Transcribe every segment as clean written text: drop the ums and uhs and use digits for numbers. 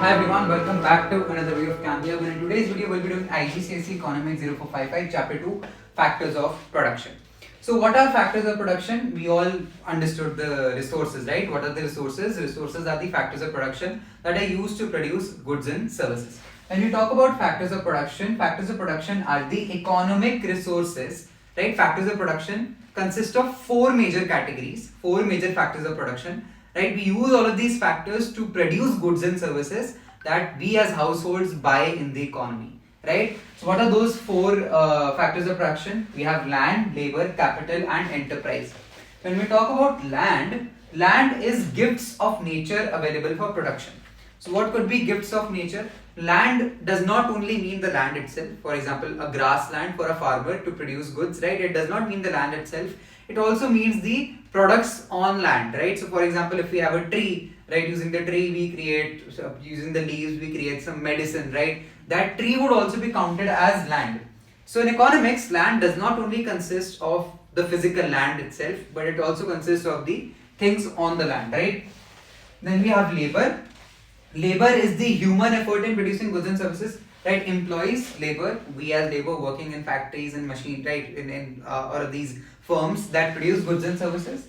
Hi everyone, welcome back to another video of Cambihub. And in today's video, we'll be doing Igcse Economics 0455 Chapter 2 Factors of Production. So what are factors of production? We all understood the resources, right? What are the resources? Resources are the factors of production that are used to produce goods and services. When we talk about factors of production are the economic resources, right? Factors of production consist of four major categories, four major factors of production. Right, we use all of these factors to produce goods and services that we as households buy in the economy. Right. So what are those four factors of production? We have land, labor, capital, and enterprise. When we talk about land, land is gifts of nature available for production. So what could be gifts of nature? Land does not only mean the land itself. For example, a grassland for a farmer to produce goods, right? It does not mean the land itself. It also means the products on land, right? So for example, if we have a tree, right, using the tree we create, using the leaves we create some medicine, right? That tree would also be counted as land. So in economics, land does not only consist of the physical land itself, but it also consists of the things on the land, right? Then we have labor. Labor is the human effort in producing goods and services, right? Employees, labor, we as labor working in factories and machine, right? In or these firms that produce goods and services.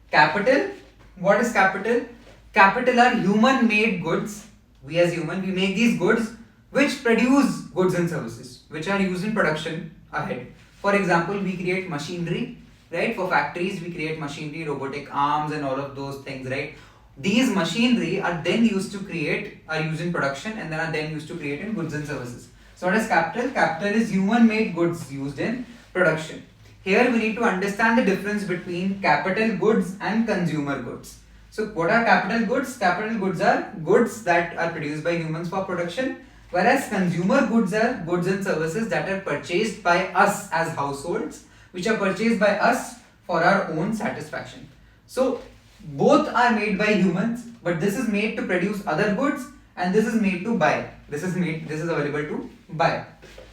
Capital, what is capital? Capital are human made goods. We as human, we make these goods which produce goods and services, which are used in production ahead. For example, we create machinery, right? For factories, we create machinery, robotic arms and all of those things, right? These machinery are then used in production and then are then used to create in goods and services. So what is capital? Capital is human made goods used in production. Here we need to understand the difference between capital goods and consumer goods. So what are capital goods? Capital goods are goods that are produced by humans for production, whereas consumer goods are goods and services that are purchased by us as households, which are purchased by us for our own satisfaction. So both are made by humans, but this is made to produce other goods and this is made to buy. This is available to buy.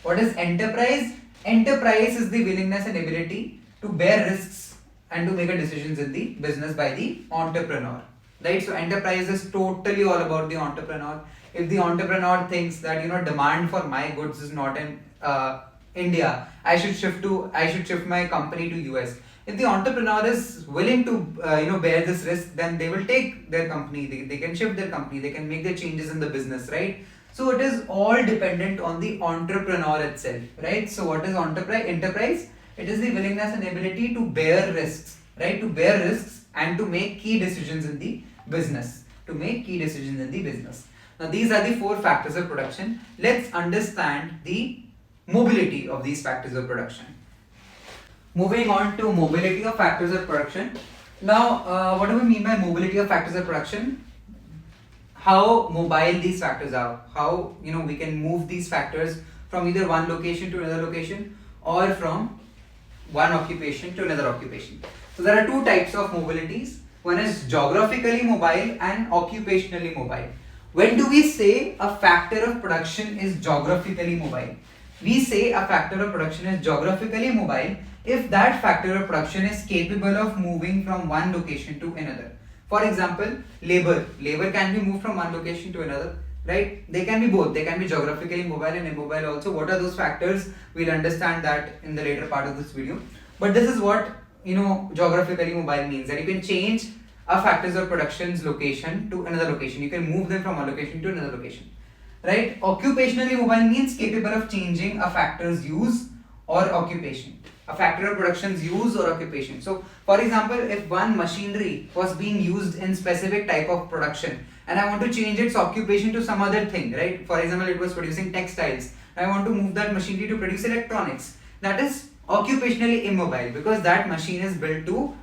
What is enterprise? Enterprise is the willingness and ability to bear risks and to make a decisions in the business by the entrepreneur. Right? So enterprise is totally all about the entrepreneur. If the entrepreneur thinks that demand for my goods is not in India, I should shift my company to US. If the entrepreneur is willing to bear this risk, then they will take their company, they can shift their company, they can make the changes in the business, right? So it is all dependent on the entrepreneur itself, right? So what is enterprise? It is the willingness and ability to bear risks, right? To bear risks and to make key decisions in the business. Now these are the four factors of production. Let's understand the mobility of these factors of production. Moving on to mobility of factors of production. Now, what do we mean by mobility of factors of production? How mobile these factors are. How we can move these factors from either one location to another location or from one occupation to another occupation. So there are two types of mobilities. One is geographically mobile and occupationally mobile. When do we say a factor of production is geographically mobile? We say a factor of production is geographically mobile if that factor of production is capable of moving from one location to another. For example, labor can be moved from one location to another, right? They can be both. They can be geographically mobile and immobile also. What are those factors? We'll understand that in the later part of this video. But this is what geographically mobile means, that you can change a factors of production's location to another location. You can move them from one location to another location, right? Occupationally mobile means capable of changing a factor's use or occupation. A factor of production's use or occupation. So for example, if one machinery was being used in specific type of production and I want to change its occupation to some other thing, right? For example, it was producing textiles. I want to move that machinery to produce electronics. That is occupationally immobile because that machine is built to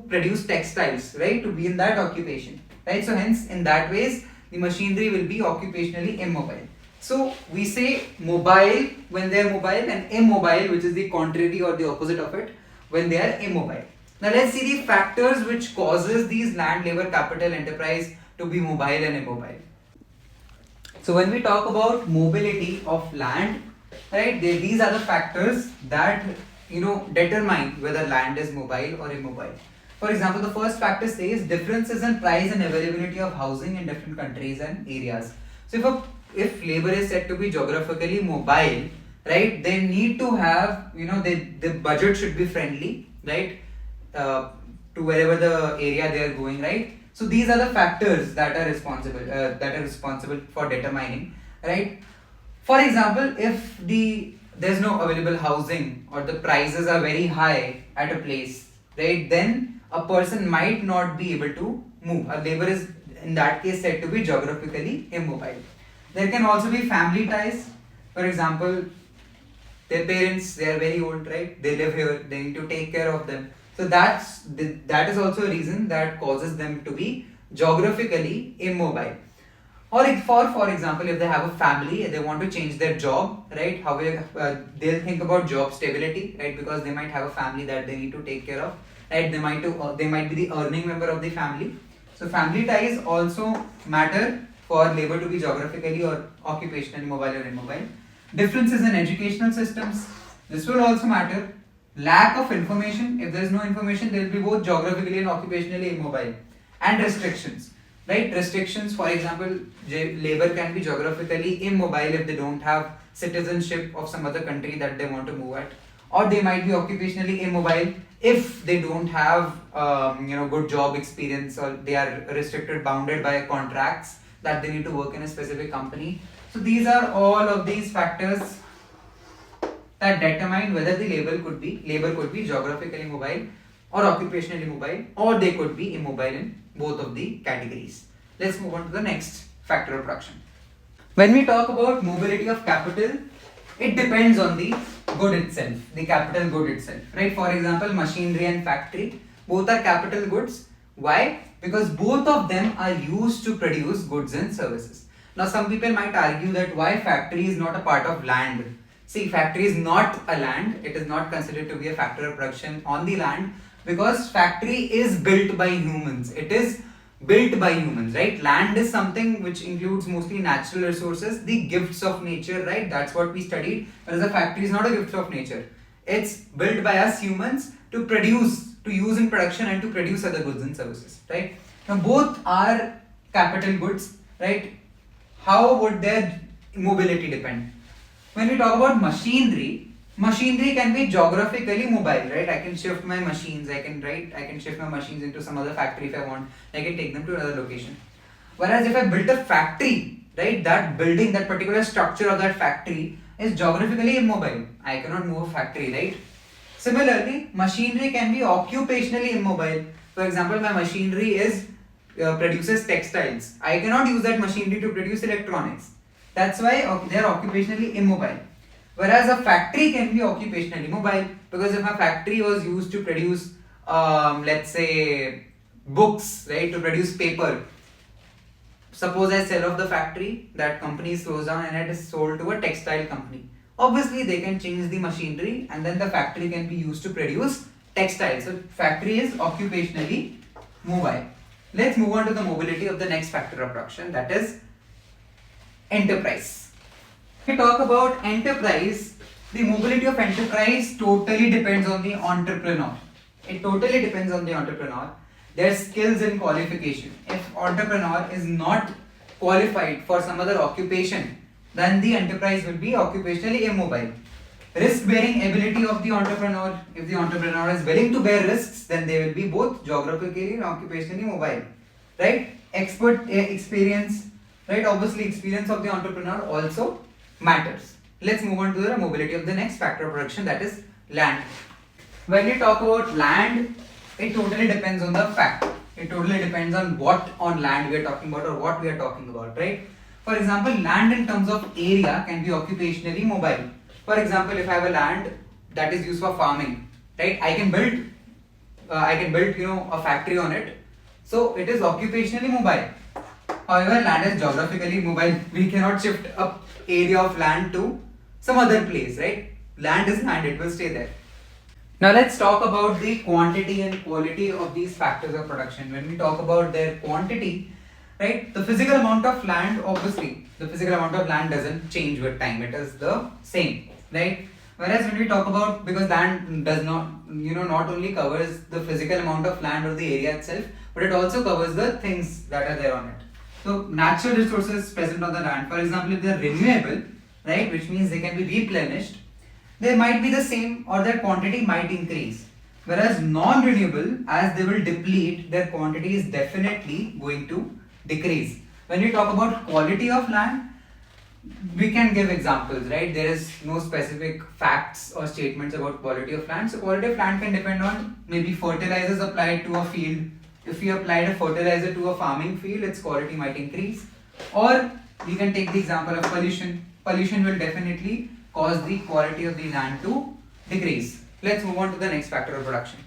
produce textiles, right? To be in that occupation, right? So hence in that ways the machinery will be occupationally immobile. So we say mobile when they are mobile and immobile, which is the contrary or the opposite of it, when they are immobile. Now let's see the factors which causes these land, labor, capital, enterprise to be mobile and immobile. So when we talk about mobility of land, right, these are the factors that determine whether land is mobile or immobile. For example, the first factor says differences in price and availability of housing in different countries and areas. So if labor is said to be geographically mobile, right, they need to have, the budget should be friendly, right, to wherever the area they are going, right. So these are the factors that are responsible for determining, right. For example, if there's no available housing or the prices are very high at a place, right, then a person might not be able to move. A labor is in that case said to be geographically immobile. There can also be family ties. For example, their parents, they are very old, right? They live here, they need to take care of them. So that is also a reason that causes them to be geographically immobile. Or for example, if they have a family, they want to change their job, right? However, they'll think about job stability, right? Because they might have a family that they need to take care of, right? They might be the earning member of the family. So family ties also matter for labor to be geographically or occupationally mobile or immobile. Differences in educational systems, this will also matter. Lack of information, if there is no information, they will be both geographically and occupationally immobile. And restrictions, right? Restrictions, for example, labor can be geographically immobile if they don't have citizenship of some other country that they want to move at, or they might be occupationally immobile if they don't have good job experience, or they are restricted, bounded by contracts that they need to work in a specific company. So these are all of these factors that determine whether the labor could be geographically mobile or occupationally mobile, or they could be immobile in both of the categories. Let's move on to the next factor of production. When we talk about mobility of capital, it depends on the good itself, the capital good itself, right? For example, machinery and factory, both are capital goods. Why? Because both of them are used to produce goods and services. Now, some people might argue that why factory is not a part of land. See, factory is not a land. It is not considered to be a factor of production on the land, because factory is built by humans. It is built by humans, right? Land is something which includes mostly natural resources, the gifts of nature, right? That's what we studied. Whereas a factory is not a gift of nature. It's built by us humans to produce, to use in production and to produce other goods and services, right? Now both are capital goods, right? How would their mobility depend? When we talk about machinery can be geographically mobile, right? I can shift my machines, I can shift my machines into some other factory if I want. I can take them to another location. Whereas if I built a factory, right, that building, that particular structure of that factory is geographically immobile. I cannot move a factory, right? Similarly, machinery can be occupationally immobile. For example, my machinery produces textiles. I cannot use that machinery to produce electronics. That's why they are occupationally immobile. Whereas a factory can be occupationally mobile, because if a factory was used to produce, let's say, books, right, to produce paper. Suppose I sell off the factory, that company slows down and it is sold to a textile company. Obviously, they can change the machinery and then the factory can be used to produce textiles. So, factory is occupationally mobile. Let's move on to the mobility of the next factor of production, that is enterprise. When we talk about enterprise, the mobility of enterprise totally depends on the entrepreneur. It totally depends on the entrepreneur, their skills and qualification. If entrepreneur is not qualified for some other occupation, then the enterprise will be occupationally immobile. Risk-bearing ability of the entrepreneur, if the entrepreneur is willing to bear risks, then they will be both geographically and occupationally mobile, right? Experience, right? Obviously, experience of the entrepreneur also matters. Let's move on to the mobility of the next factor of production, that is land. When we talk about land, it totally depends on the fact. It totally depends on what on land we are talking about or what we are talking about, right? For example, land in terms of area can be occupationally mobile. For example, if I have a land that is used for farming, right? I can build a factory on it. So it is occupationally mobile. However, land is geographically mobile. We cannot shift a area of land to some other place, right? Land is land, it will stay there. Now let's talk about the quantity and quality of these factors of production. When we talk about their quantity, right, the physical amount of land, obviously, the physical amount of land doesn't change with time. It is the same, right? Whereas when we talk about, because land does not, not only covers the physical amount of land or the area itself, but it also covers the things that are there on it. So natural resources present on the land, for example, if they are renewable, right, which means they can be replenished, they might be the same or their quantity might increase. Whereas non-renewable, as they will deplete, their quantity is definitely going to decrease. When we talk about quality of land, we can give examples, right? There is no specific facts or statements about quality of land. So quality of land can depend on maybe fertilizers applied to a field. If we applied a fertilizer to a farming field, its quality might increase. Or we can take the example of pollution. Pollution will definitely cause the quality of the land to decrease. Let's move on to the next factor of production.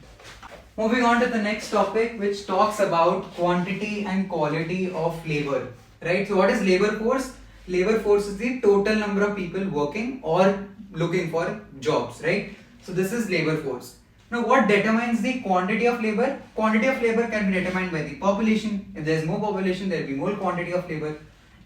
Moving on to the next topic, which talks about quantity and quality of labor, right? So what is labor force? Labor force is the total number of people working or looking for jobs, right? So this is labor force. Now what determines the quantity of labor? Quantity of labor can be determined by the population. If there is more population, there will be more quantity of labor.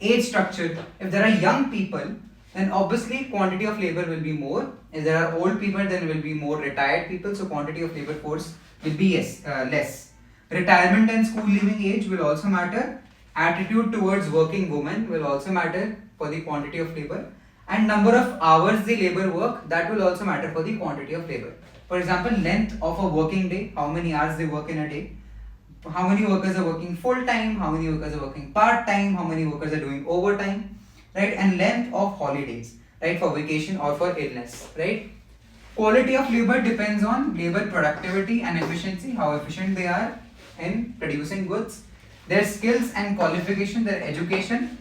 Age structure. If there are young people, then obviously quantity of labor will be more. If there are old people, then will be more retired people. So quantity of labor force will be less. Retirement and school leaving age will also matter. Attitude towards working women will also matter for the quantity of labor. And number of hours the labor work, that will also matter for the quantity of labor. For example, length of a working day, how many hours they work in a day. How many workers are working full time, how many workers are working part time, how many workers are doing overtime, right? And length of holidays, right, for vacation or for illness, right? Quality of labor depends on labor productivity and efficiency, how efficient they are in producing goods, their skills and qualification, their education,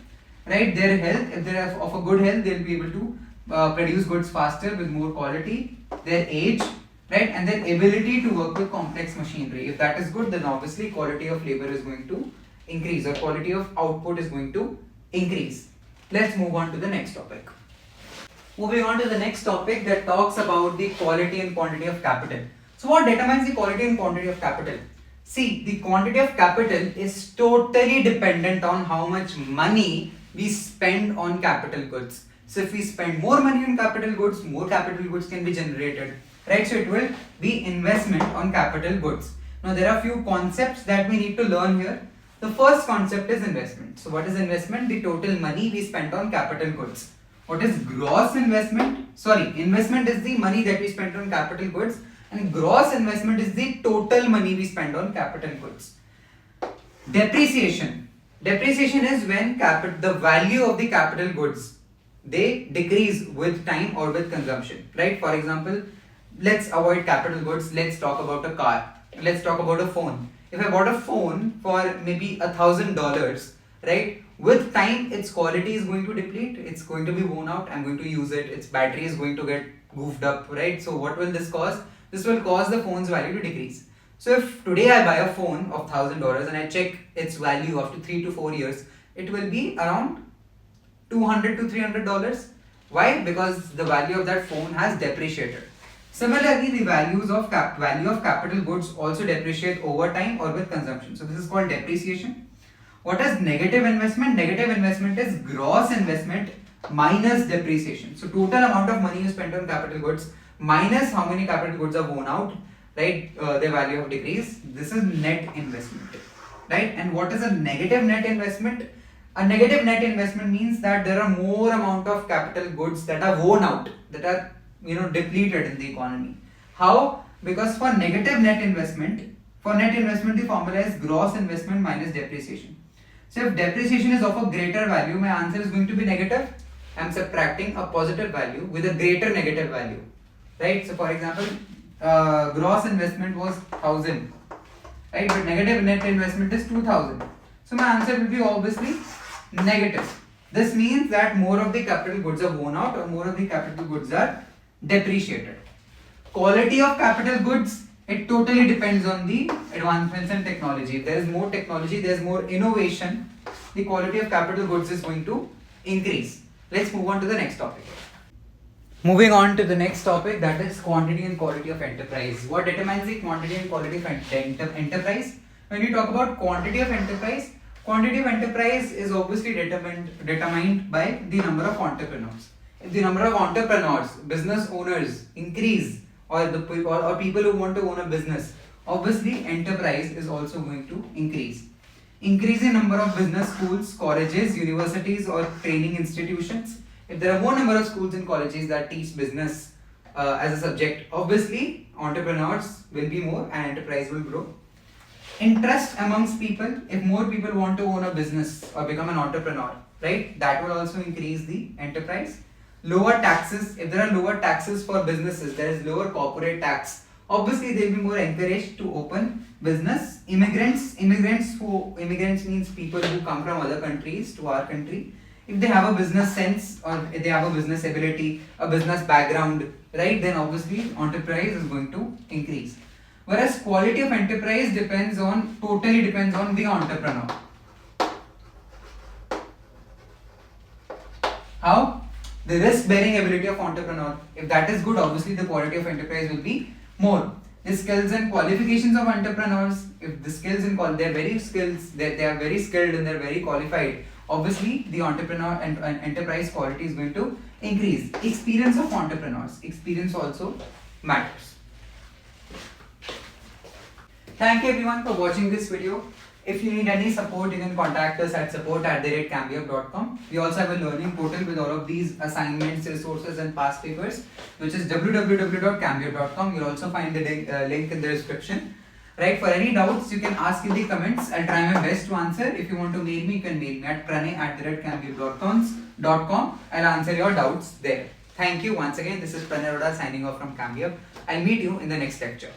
right, their health. If they are of a good health, they'll be able to produce goods faster with more quality, their age, right, and their ability to work with complex machinery. If that is good, then obviously quality of labor is going to increase or quality of output is going to increase. Let's move on to the next topic. Moving on to the next topic that talks about the quality and quantity of capital. So what determines the quality and quantity of capital? See, the quantity of capital is totally dependent on how much money we spend on capital goods. So if we spend more money on capital goods, more capital goods can be generated, right? So it will be investment on capital goods. Now there are few concepts that we need to learn here. The first concept is investment. So what is investment? The total money we spent on capital goods. What is gross investment? Investment is the money that we spent on capital goods, and gross investment is the total money we spend on capital goods. Depreciation. Depreciation is when the value of the capital goods, they decrease with time or with consumption, right? For example, let's avoid capital goods. Let's talk about a car. Let's talk about a phone. If I bought a phone for maybe $1,000, right? With time, its quality is going to deplete. It's going to be worn out. I'm going to use it. Its battery is going to get goofed up, right? So what will this cause? This will cause the phone's value to decrease. So if today I buy a phone of $1,000 and I check its value after 3 to 4 years, it will be around $200 to $300. Why? Because the value of that phone has depreciated. Similarly, the value of capital goods also depreciate over time or with consumption. So this is called depreciation. What is negative investment? Negative investment is gross investment minus depreciation. So total amount of money you spent on capital goods minus how many capital goods are worn out, right? Their value have decreased. This is net investment, right? And what is a negative net investment? A negative net investment means that there are more amount of capital goods that are worn out, that are depleted in the economy. How? Because for negative net investment, the formula is gross investment minus depreciation. So if depreciation is of a greater value, my answer is going to be negative. I am subtracting a positive value with a greater negative value, right? So for example, gross investment was 1,000, right? But negative net investment is 2,000. So my answer will be obviously negative. This means that more of the capital goods are worn out or more of the capital goods are depreciated. Quality of capital goods, it totally depends on the advancements in technology. If there is more technology, there is more innovation, the quality of capital goods is going to increase. Let's move on to the next topic. Moving on to the next topic, that is quantity and quality of enterprise. What determines the quantity and quality of enterprise? When we talk about quantity of enterprise is obviously determined by the number of entrepreneurs. If the number of entrepreneurs, business owners increase, or people who want to own a business, obviously enterprise is also going to increase. Increase in number of business schools, colleges, universities or training institutions. If there are more number of schools and colleges that teach business as a subject, obviously entrepreneurs will be more and enterprise will grow. Interest amongst people, if more people want to own a business or become an entrepreneur, right, that will also increase the enterprise. Lower taxes, if there are lower taxes for businesses, there is lower corporate tax, obviously they will be more encouraged to open business. Immigrants means people who come from other countries to our country. If they have a business sense or if they have a business ability, a business background, right, then obviously enterprise is going to increase. Whereas quality of enterprise totally depends on the entrepreneur. How? The risk bearing ability of entrepreneur. If that is good, obviously the quality of enterprise will be more. The skills and qualifications of entrepreneurs, if the skills and they are very skilled and they are very qualified, obviously the entrepreneur and enterprise quality is going to increase. Experience of entrepreneurs, experience also matters. Thank you everyone for watching this video. If you need any support, you can contact us at support@cambihub.com. We also have a learning portal with all of these assignments, resources and past papers, which is www.cambihub.com. You'll also find the link in the description. Right, for any doubts, you can ask in the comments. I'll try my best to answer. If you want to mail me, you can mail me at pranay@cambihub.com. I'll answer your doubts there. Thank you once again. This is Pranay Arora signing off from Cambihub. I'll meet you in the next lecture.